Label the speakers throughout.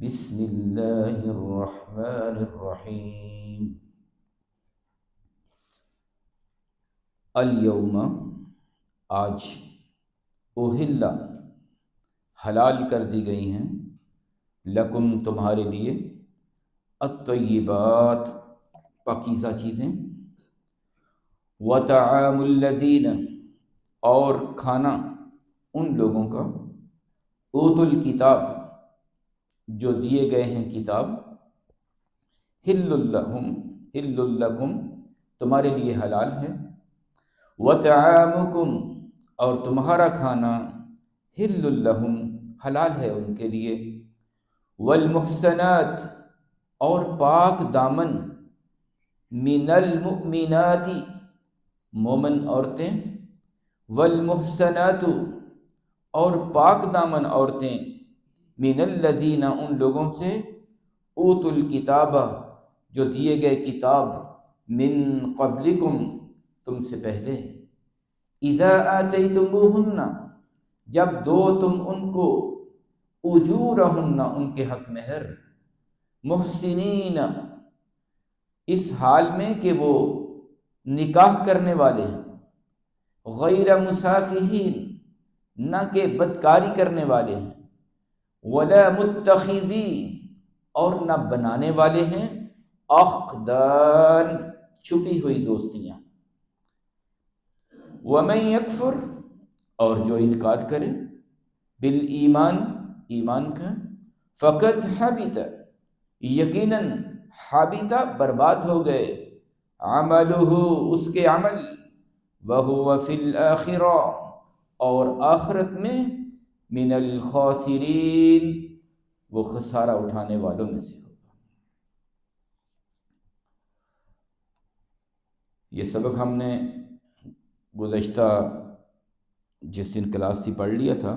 Speaker 1: بسم اللہ الرحمن الرحیم۔ الیوم آج، اہل حلال کر دی گئی ہیں، لکم تمہارے لیے، الطیبات پاکیزہ چیزیں، وطعام الذین اور کھانا ان لوگوں کا، اوتوا الکتاب جو دیے گئے ہیں کتاب، حل لہم حل لکم تمہارے لیے حلال ہے، وطعامکم اور تمہارا کھانا، حل لہم حلال ہے ان کے لیے، والمحصنات اور پاک دامن، من المؤمنات مومن عورتیں، والمحصنات اور پاک دامن عورتیں، من الذین ان لوگوں سے، اوتوا الکتاب جو دیے گئے کتاب، من قبلکم تم سے پہلے، اذا آتیتموہن جب دو تم ان کو، اجورہن ان کے حق مہر، محسنین اس حال میں کہ وہ نکاح کرنے والے ہیں، غیر مسافحین نہ کہ بدکاری کرنے والے ہیں، ولا متخذی اور نہ بنانے والے ہیں، اخدان چھپی ہوئی دوستیاں، ومن یکفر اور جو انکار کرے، بالایمان ایمان کا، فقد حبط یقیناً حبط برباد ہو گئے، عملہ اس کے عمل، وہو فی الآخرہ اور آخرت میں، من الخاسرین وہ خسارہ اٹھانے والوں میں سے ہوگا۔ یہ سبق ہم نے گزشتہ جس دن کلاس تھی پڑھ لیا تھا،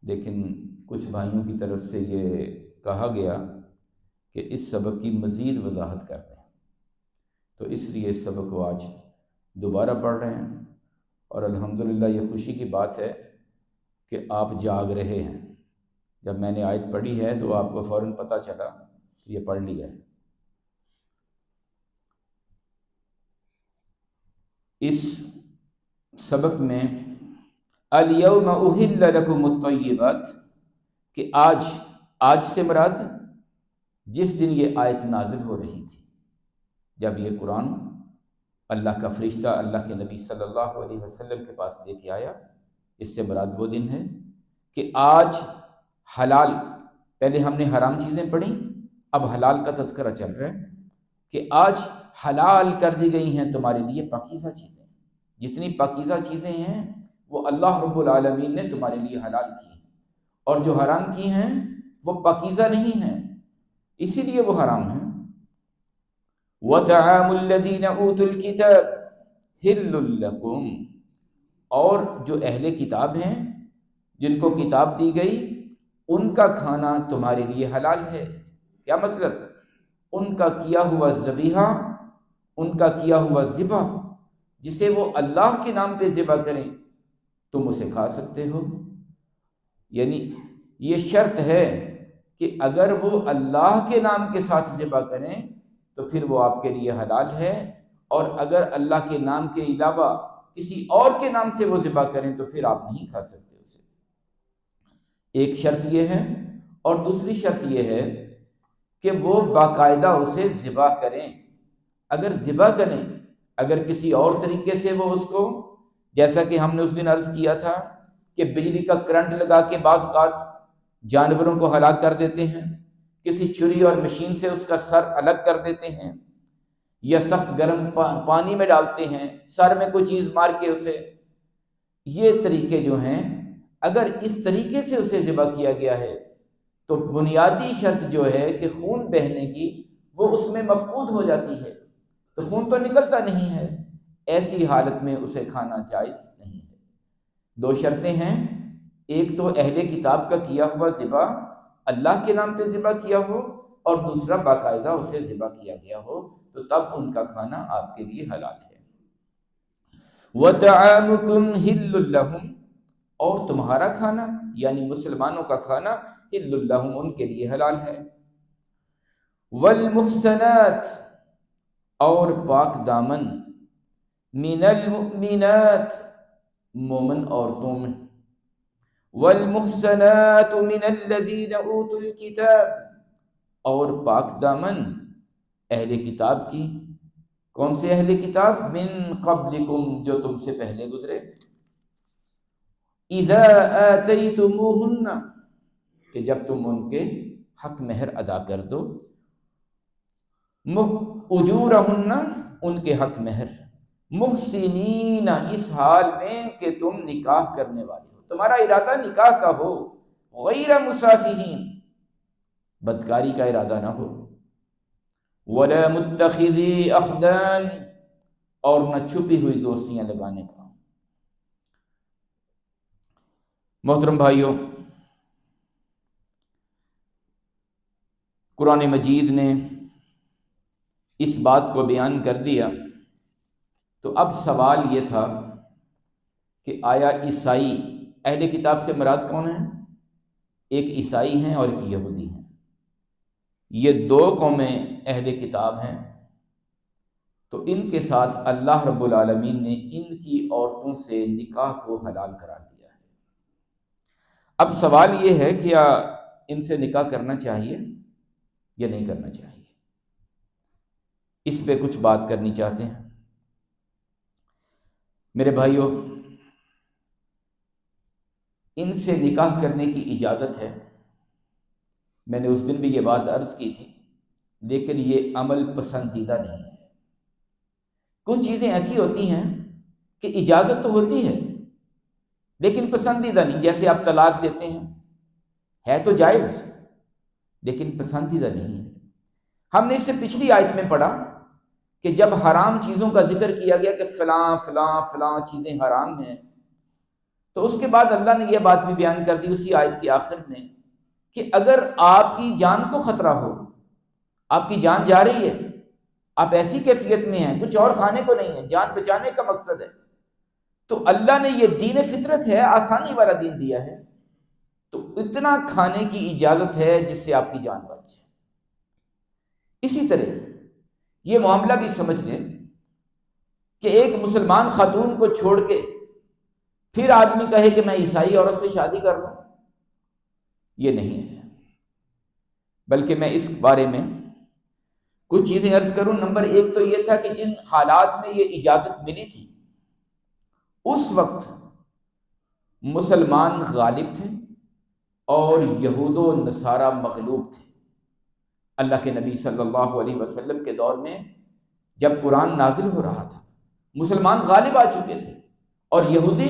Speaker 1: لیکن کچھ بھائیوں کی طرف سے یہ کہا گیا کہ اس سبق کی مزید وضاحت کر دیں، تو اس لیے اس سبق کو آج دوبارہ پڑھ رہے ہیں، اور الحمدللہ یہ خوشی کی بات ہے کہ آپ جاگ رہے ہیں۔ جب میں نے آیت پڑھی ہے تو آپ کو فوراً پتہ چلا کہ یہ پڑھ لیا ہے۔ اس سبق میں الیوم احل لکم الطیبات کہ آج سے مراد جس دن یہ آیت نازل ہو رہی تھی، جب یہ قرآن اللہ کا فرشتہ اللہ کے نبی صلی اللہ علیہ وسلم کے پاس لے کے آیا، اس سے مراد وہ دن ہے کہ آج حلال، پہلے ہم نے حرام چیزیں پڑھی، اب حلال کا تذکرہ چل رہا ہے کہ آج حلال کر دی گئی ہیں تمہارے لیے پاکیزہ چیزیں، جتنی پاکیزہ چیزیں ہیں وہ اللہ رب العالمین نے تمہارے لیے حلال کی ہیں، اور جو حرام کی ہیں وہ پاکیزہ نہیں ہیں، اسی لیے وہ حرام ہیں۔ وَطَعَامُ الَّذِينَ أُوتُوا الْكِتَابَ حِلٌّ لَكُمْ اور جو اہل کتاب ہیں جن کو کتاب دی گئی، ان کا کھانا تمہارے لیے حلال ہے۔ کیا مطلب؟ ان کا کیا ہوا ذبیحہ، ان کا کیا ہوا ذبح جسے وہ اللہ کے نام پہ ذبح کریں، تم اسے کھا سکتے ہو۔ یعنی یہ شرط ہے کہ اگر وہ اللہ کے نام کے ساتھ ذبح کریں تو پھر وہ آپ کے لیے حلال ہے، اور اگر اللہ کے نام کے علاوہ کسی اور کے نام سے وہ ذبح کریں تو پھر آپ نہیں کھا سکتے اسے۔ ایک شرط یہ ہے، اور دوسری شرط یہ ہے کہ وہ باقاعدہ اسے ذبح کریں۔ اگر ذبح کریں، اگر کسی اور طریقے سے وہ اس کو، جیسا کہ ہم نے اس دن عرض کیا تھا کہ بجلی کا کرنٹ لگا کے بعض اوقات جانوروں کو ہلاک کر دیتے ہیں، کسی چھری اور مشین سے اس کا سر الگ کر دیتے ہیں، یا سخت گرم پانی میں ڈالتے ہیں، سر میں کوئی چیز مار کے اسے، یہ طریقے جو ہیں، اگر اس طریقے سے اسے ذبح کیا گیا ہے تو بنیادی شرط جو ہے کہ خون بہنے کی وہ اس میں مفقود ہو جاتی ہے، تو خون تو نکلتا نہیں ہے، ایسی حالت میں اسے کھانا جائز نہیں ہے۔ دو شرطیں ہیں، ایک تو اہل کتاب کا کیا ہوا ذبح اللہ کے نام پہ ذبح کیا ہو، اور دوسرا باقاعدہ اسے ذبح کیا گیا ہو، تو تب ان کا کھانا آپ کے لیے حلال ہے۔ وَطَعَامُكُمْ حِلٌّ لَهُمْ اور تمہارا کھانا یعنی مسلمانوں کا کھانا حل لہم ان کے لیے حلال ہے، والمحصنات اور پاک دامن، من المؤمنات مومن عورتوں میں، والمحصنات من الذین اوتوا الکتاب اور پاک دامن اہل کتاب کی۔ کون سے اہل کتاب؟ من قبلکم جو تم سے پہلے گزرے، اذا آتیتموہن کہ جب تم ان کے حق مہر ادا کر دو، اجورہن ان کے حق مہر، محسنین اس حال میں کہ تم نکاح کرنے والے ہو، تمہارا ارادہ نکاح کا ہو، غیر مسافحین بدکاری کا ارادہ نہ ہو، ولا متخذی اخدان اور نہ چھپی ہوئی دوستیاں لگانے کا۔ محترم بھائیوں، قرآن مجید نے اس بات کو بیان کر دیا، تو اب سوال یہ تھا کہ آیا عیسائی اہل کتاب سے مراد کون ہیں؟ ایک عیسائی ہیں اور ایک یہودی ہیں، یہ دو قومیں اہل کتاب ہیں، تو ان کے ساتھ اللہ رب العالمین نے ان کی عورتوں سے نکاح کو حلال قرار دیا ہے۔ اب سوال یہ ہے کہ کیا ان سے نکاح کرنا چاہیے یا نہیں کرنا چاہیے؟ اس پہ کچھ بات کرنی چاہتے ہیں۔ میرے بھائیوں، ان سے نکاح کرنے کی اجازت ہے، میں نے اس دن بھی یہ بات عرض کی تھی، لیکن یہ عمل پسندیدہ نہیں ہے۔ کچھ چیزیں ایسی ہوتی ہیں کہ اجازت تو ہوتی ہے لیکن پسندیدہ نہیں، جیسے آپ طلاق دیتے ہیں، ہے تو جائز لیکن پسندیدہ نہیں ہے۔ ہم نے اس سے پچھلی آیت میں پڑھا کہ جب حرام چیزوں کا ذکر کیا گیا کہ فلاں فلاں فلاں چیزیں حرام ہیں، تو اس کے بعد اللہ نے یہ بات بھی بیان کر دی اسی آیت کے آخر میں کہ اگر آپ کی جان کو خطرہ ہو، آپ کی جان جا رہی ہے، آپ ایسی کیفیت میں ہیں، کچھ اور کھانے کو نہیں ہے، جان بچانے کا مقصد ہے، تو اللہ نے یہ دین فطرت ہے، آسانی والا دین دیا ہے، تو اتنا کھانے کی اجازت ہے جس سے آپ کی جان بچ جائے۔ اسی طرح یہ معاملہ بھی سمجھ لیں کہ ایک مسلمان خاتون کو چھوڑ کے پھر آدمی کہے کہ میں عیسائی عورت سے شادی کر لوں، یہ نہیں ہے، بلکہ میں اس بارے میں کچھ چیزیں عرض کروں۔ نمبر ایک تو یہ تھا کہ جن حالات میں یہ اجازت ملی تھی اس وقت مسلمان غالب تھے اور یہود و نصارہ مغلوب تھے۔ اللہ کے نبی صلی اللہ علیہ وسلم کے دور میں جب قرآن نازل ہو رہا تھا، مسلمان غالب آ چکے تھے اور یہودی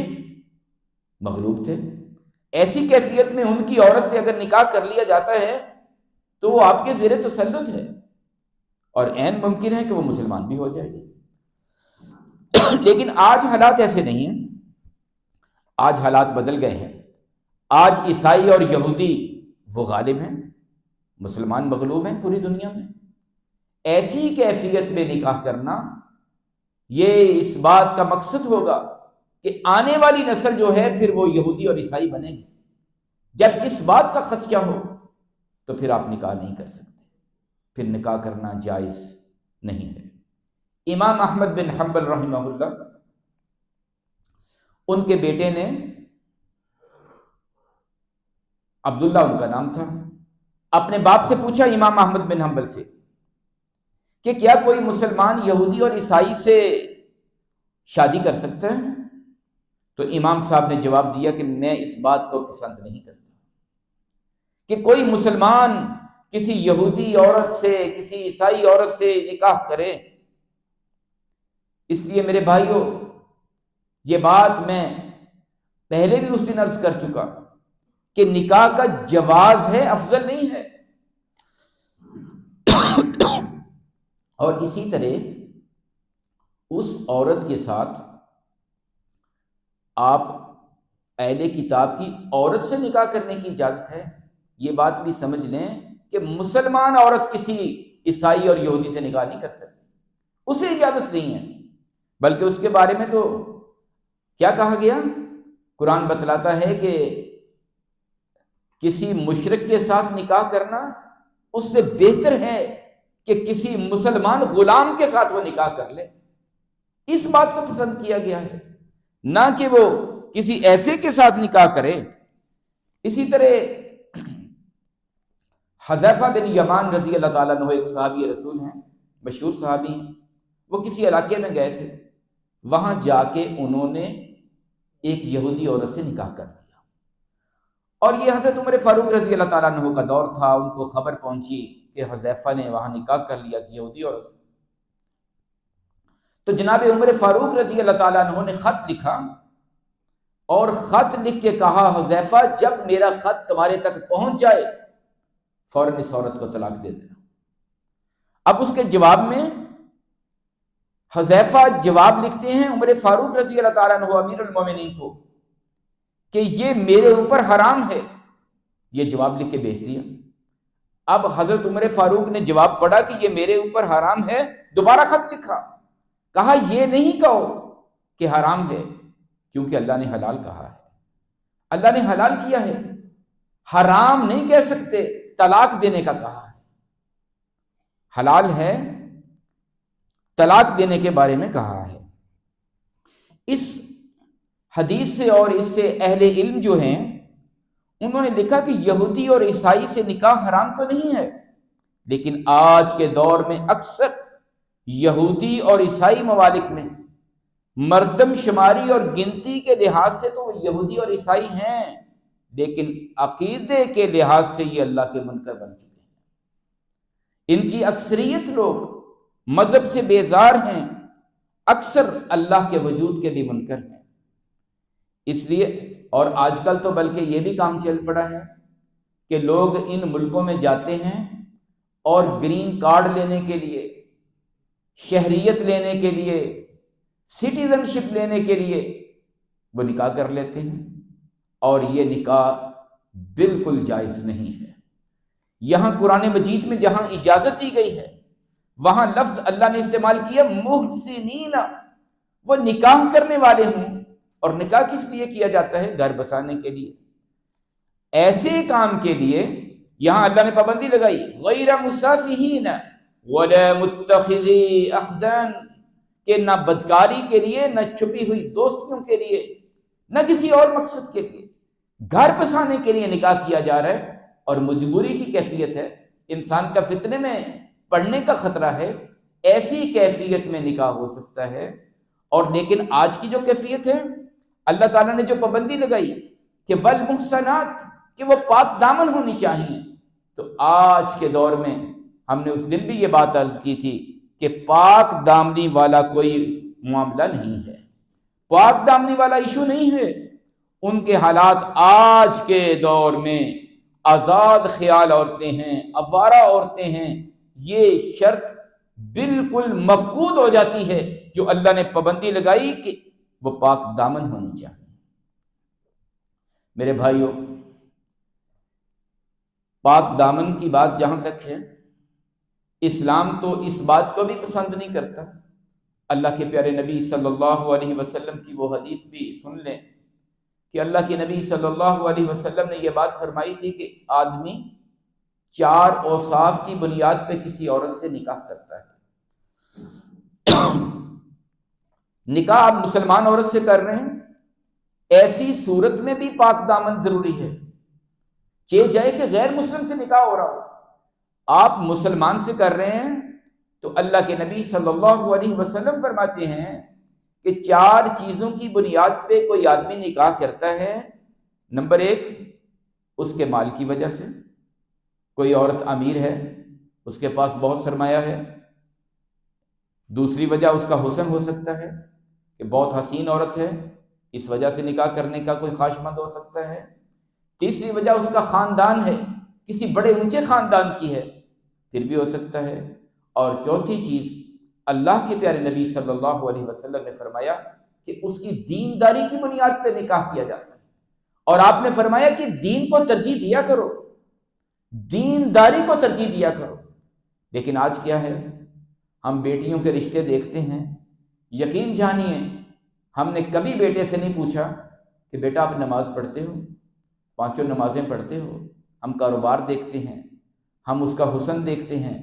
Speaker 1: مغلوب تھے۔ ایسی کیفیت میں ان کی عورت سے اگر نکاح کر لیا جاتا ہے تو وہ آپ کے زیر تسلط ہے، اور عین ممکن ہے کہ وہ مسلمان بھی ہو جائے گی۔ لیکن آج حالات ایسے نہیں ہیں، آج حالات بدل گئے ہیں۔ آج عیسائی اور یہودی وہ غالب ہیں، مسلمان مغلوب ہیں پوری دنیا میں۔ ایسی کیفیت میں نکاح کرنا یہ اس بات کا مقصد ہوگا کہ آنے والی نسل جو ہے پھر وہ یہودی اور عیسائی بنے گی۔ جب اس بات کا خدشہ ہو تو پھر آپ نکاح نہیں کر سکتے، پھر نکاح کرنا جائز نہیں ہے۔ امام احمد بن حنبل رحمہ اللہ، ان کے بیٹے نے، عبداللہ ان کا نام تھا، اپنے باپ سے پوچھا امام احمد بن حنبل سے کہ کیا کوئی مسلمان یہودی اور عیسائی سے شادی کر سکتا ہے؟ تو امام صاحب نے جواب دیا کہ میں اس بات کو پسند نہیں کرتا کہ کوئی مسلمان کسی یہودی عورت سے، کسی عیسائی عورت سے نکاح کرے۔ اس لیے میرے بھائیوں، یہ بات میں پہلے بھی اس دن عرض کر چکا کہ نکاح کا جواز ہے، افضل نہیں ہے۔ اور اسی طرح اس عورت کے ساتھ آپ اہل کتاب کی عورت سے نکاح کرنے کی اجازت ہے۔ یہ بات بھی سمجھ لیں کہ مسلمان عورت کسی عیسائی اور یہودی سے نکاح نہیں کر سکتی، اسے اجازت نہیں ہے، بلکہ اس کے بارے میں تو کیا کہا گیا؟ قرآن بتلاتا ہے کہ کسی مشرک کے ساتھ نکاح کرنا اس سے بہتر ہے کہ کسی مسلمان غلام کے ساتھ وہ نکاح کر لے. اس بات کو پسند کیا گیا ہے، نہ کہ وہ کسی ایسے کے ساتھ نکاح کرے. اسی طرح حذیفہ بن یمان رضی اللہ تعالیٰ عنہ ایک صحابی رسول ہیں، مشہور صحابی ہیں. وہ کسی علاقے میں گئے تھے، وہاں جا کے انہوں نے ایک یہودی عورت سے نکاح کر لیا. اور یہ حضرت عمر فاروق رضی اللہ تعالیٰ عنہ کا دور تھا. ان کو خبر پہنچی کہ حذیفہ نے وہاں نکاح کر لیا یہودی عورت سے. تو جناب عمر فاروق رضی اللہ تعالیٰ عنہ نے خط لکھا اور خط لکھ کے کہا حذیفہ جب میرا خط تمہارے تک پہنچ جائے فوراً اس عورت کو طلاق دے دینا. اب اس کے جواب میں حذیفہ جواب لکھتے ہیں عمر فاروق رضی اللہ تعالیٰ عنہ امیر المومنین کو کہ یہ میرے اوپر حرام ہے. یہ جواب لکھ کے بھیج دیا. اب حضرت عمر فاروق نے جواب پڑھا کہ یہ میرے اوپر حرام ہے. دوبارہ خط لکھا، کہا یہ نہیں کہو کہ حرام ہے کیونکہ اللہ نے حلال کہا ہے، اللہ نے حلال کیا ہے. حرام نہیں کہہ سکتے، طلاق دینے کا کہا ہے. حلال ہے، طلاق دینے کے بارے میں کہا ہے. اس حدیث سے اور اس سے اہل علم جو ہیں انہوں نے لکھا کہ یہودی اور عیسائی سے نکاح حرام تو نہیں ہے، لیکن آج کے دور میں اکثر یہودی اور عیسائی ممالک میں مردم شماری اور گنتی کے لحاظ سے تو وہ یہودی اور عیسائی ہیں، لیکن عقیدے کے لحاظ سے یہ اللہ کے منکر بن چکے ہیں. ان کی اکثریت لوگ مذہب سے بیزار ہیں، اکثر اللہ کے وجود کے بھی منکر ہیں. اس لیے اور آج کل تو بلکہ یہ بھی کام چل پڑا ہے کہ لوگ ان ملکوں میں جاتے ہیں اور گرین کارڈ لینے کے لیے، شہریت لینے کے لیے، سٹیزن شپ لینے کے لیے وہ نکاح کر لیتے ہیں، اور یہ نکاح بالکل جائز نہیں ہے. یہاں قرآن مجید میں جہاں اجازت دی گئی ہے وہاں لفظ اللہ نے استعمال کیا محسنین، وہ نکاح کرنے والے ہوں. اور نکاح کس لیے کیا جاتا ہے؟ گھر بسانے کے لیے. ایسے کام کے لیے یہاں اللہ نے پابندی لگائی غیر مسافحین ولا متخذی اخدان، کہ نہ بدکاری کے لیے، نہ چھپی ہوئی دوستیوں کے لیے، نہ کسی اور مقصد کے لیے. گھر بسانے کے لیے نکاح کیا جا رہا ہے اور مجبوری کی کیفیت ہے. انسان کا فتنے میں پڑنے کا خطرہ ہے، ایسی کیفیت میں نکاح ہو سکتا ہے. اور لیکن آج کی جو کیفیت ہے اللہ تعالیٰ نے جو پابندی لگائی کہ والمحصنات، کہ وہ پاک دامن ہونی چاہیے. تو آج کے دور میں ہم نے اس دن بھی یہ بات عرض کی تھی کہ پاک دامنی والا کوئی معاملہ نہیں ہے، پاک دامنی والا ایشو نہیں ہے. ان کے حالات آج کے دور میں آزاد خیال عورتیں ہیں، آوارہ عورتیں ہیں. یہ شرط بالکل مفقود ہو جاتی ہے جو اللہ نے پابندی لگائی کہ وہ پاک دامن ہونی چاہیے. میرے بھائیوں، پاک دامن کی بات جہاں تک ہے، اسلام تو اس بات کو بھی پسند نہیں کرتا. اللہ کے پیارے نبی صلی اللہ علیہ وسلم کی وہ حدیث بھی سن لیں کہ اللہ کے نبی صلی اللہ علیہ وسلم نے یہ بات فرمائی تھی کہ آدمی 4 اوصاف کی بنیاد پہ کسی عورت سے نکاح کرتا ہے. نکاح آپ مسلمان عورت سے کر رہے ہیں، ایسی صورت میں بھی پاک دامن ضروری ہے. چاہے جائے کہ غیر مسلم سے نکاح ہو رہا ہو، آپ مسلمان سے کر رہے ہیں تو اللہ کے نبی صلی اللہ علیہ وسلم فرماتے ہیں کہ 4 چیزوں کی بنیاد پہ کوئی آدمی نکاح کرتا ہے. نمبر 1، اس کے مال کی وجہ سے. کوئی عورت امیر ہے، اس کے پاس بہت سرمایہ ہے. دوسری وجہ اس کا حسن ہو سکتا ہے کہ بہت حسین عورت ہے، اس وجہ سے نکاح کرنے کا کوئی خواہش مند ہو سکتا ہے. تیسری وجہ اس کا خاندان ہے، کسی بڑے اونچے خاندان کی ہے، پھر بھی ہو سکتا ہے. اور چوتھی چیز، اللہ کے پیارے نبی صلی اللہ علیہ وسلم نے فرمایا کہ اس کی دینداری کی بنیاد پہ نکاح کیا جاتا ہے. اور آپ نے فرمایا کہ دین کو ترجیح دیا کرو، دینداری کو ترجیح دیا کرو. لیکن آج کیا ہے، ہم بیٹیوں کے رشتے دیکھتے ہیں، یقین جانیے ہم نے کبھی بیٹے سے نہیں پوچھا کہ بیٹا آپ نماز پڑھتے ہو، 5 نمازیں پڑھتے ہو، ہم کاروبار دیکھتے ہیں، ہم اس کا حسن دیکھتے ہیں،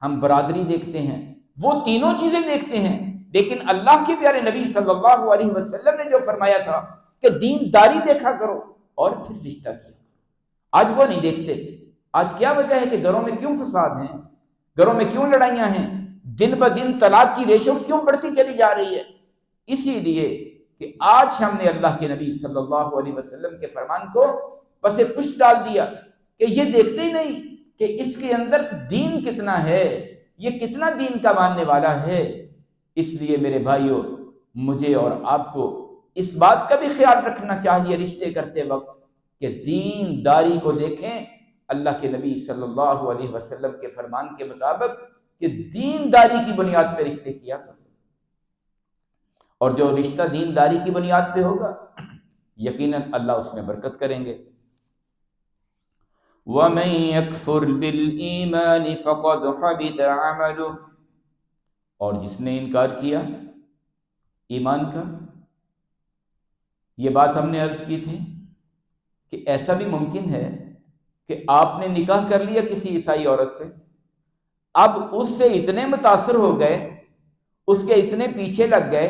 Speaker 1: ہم برادری دیکھتے ہیں، وہ تینوں چیزیں دیکھتے ہیں، لیکن اللہ کے پیارے نبی صلی اللہ علیہ وسلم نے جو فرمایا تھا کہ دینداری دیکھا کرو اور پھر رشتہ کیا کرو، آج وہ نہیں دیکھتے۔ آج کیا وجہ ہے کہ گھروں میں کیوں فساد ہیں، گھروں میں کیوں لڑائیاں ہیں، دن بدن طلاق کی ریشو کیوں بڑھتی چلی جا رہی ہے؟ اسی لیے کہ آج ہم نے اللہ کے نبی صلی اللہ علیہ وسلم کے فرمان کو پس پشت ڈال دیا کہ یہ دیکھتے ہی نہیں کہ اس کے اندر دین کتنا ہے، یہ کتنا دین کا ماننے والا ہے۔ اس لیے میرے بھائیوں، مجھے اور آپ کو اس بات کا بھی خیال رکھنا چاہیے رشتے کرتے وقت کہ دین داری کو دیکھیں اللہ کے نبی صلی اللہ علیہ وسلم کے فرمان کے مطابق کہ دین داری کی بنیاد پہ رشتے کیا کرو، اور جو رشتہ دین داری کی بنیاد پہ ہوگا یقیناً اللہ اس میں برکت کریں گے۔ وَمَن يَكْفُرْ بِالْإِيمَانِ فَقَدْ حَبِطَ عَمَلُهُ، اور جس نے انکار کیا ایمان کا، یہ بات ہم نے عرض کی تھی کہ ایسا بھی ممکن ہے کہ آپ نے نکاح کر لیا کسی عیسائی عورت سے، اب اس سے اتنے متاثر ہو گئے، اس کے اتنے پیچھے لگ گئے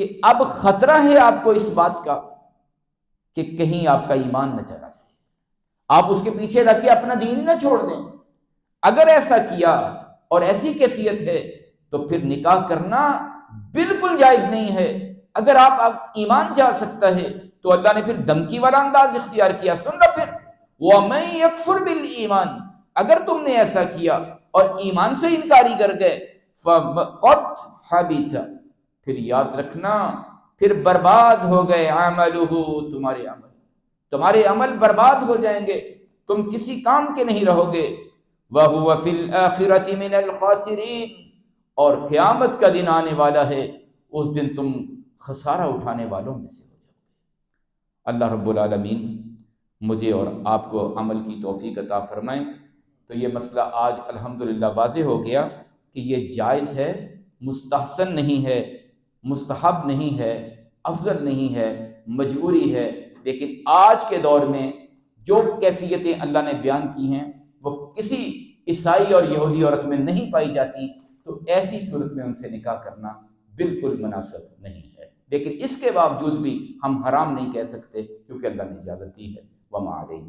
Speaker 1: کہ اب خطرہ ہے آپ کو اس بات کا کہ کہیں آپ کا ایمان نہ چلا جائے، آپ اس کے پیچھے لگ کے اپنا دین نہ چھوڑ دیں۔ اگر ایسا کیا اور ایسی کیفیت ہے تو پھر نکاح کرنا بالکل جائز نہیں ہے۔ اگر آپ ایمان جا سکتا ہے تو اللہ نے پھر دھمکی والا انداز اختیار کیا، سن لو پھر وَمَن يَكْفُرْ بِالْإِيمَانِ، اگر تم نے ایسا کیا اور ایمان سے انکاری کر گئے فَقَدْ حَبِطَ، پھر یاد رکھنا پھر برباد ہو گئے عَمَلُهُ، تمہارے عمل برباد ہو جائیں گے، تم کسی کام کے نہیں رہو گے۔ وَهُوَ فِي الْآخِرَةِ مِنَ الْخَاسِرِينَ، اور قیامت کا دن آنے والا ہے، اس دن تم خسارہ اٹھانے والوں میں سے ہو جاؤ گے۔ اللہ رب العالمین مجھے اور آپ کو عمل کی توفیق عطا فرمائیں۔ تو یہ مسئلہ آج الحمدللہ واضح ہو گیا کہ یہ جائز ہے، مستحسن نہیں ہے، مستحب نہیں ہے، افضل نہیں ہے، مجبوری ہے۔ لیکن آج کے دور میں جو کیفیتیں اللہ نے بیان کی ہیں وہ کسی عیسائی اور یہودی عورت میں نہیں پائی جاتی، تو ایسی صورت میں ان سے نکاح کرنا بالکل مناسب نہیں ہے۔ لیکن اس کے باوجود بھی ہم حرام نہیں کہہ سکتے کیونکہ اللہ نے اجازت دی ہے۔ وَمَا عَلَيْنَا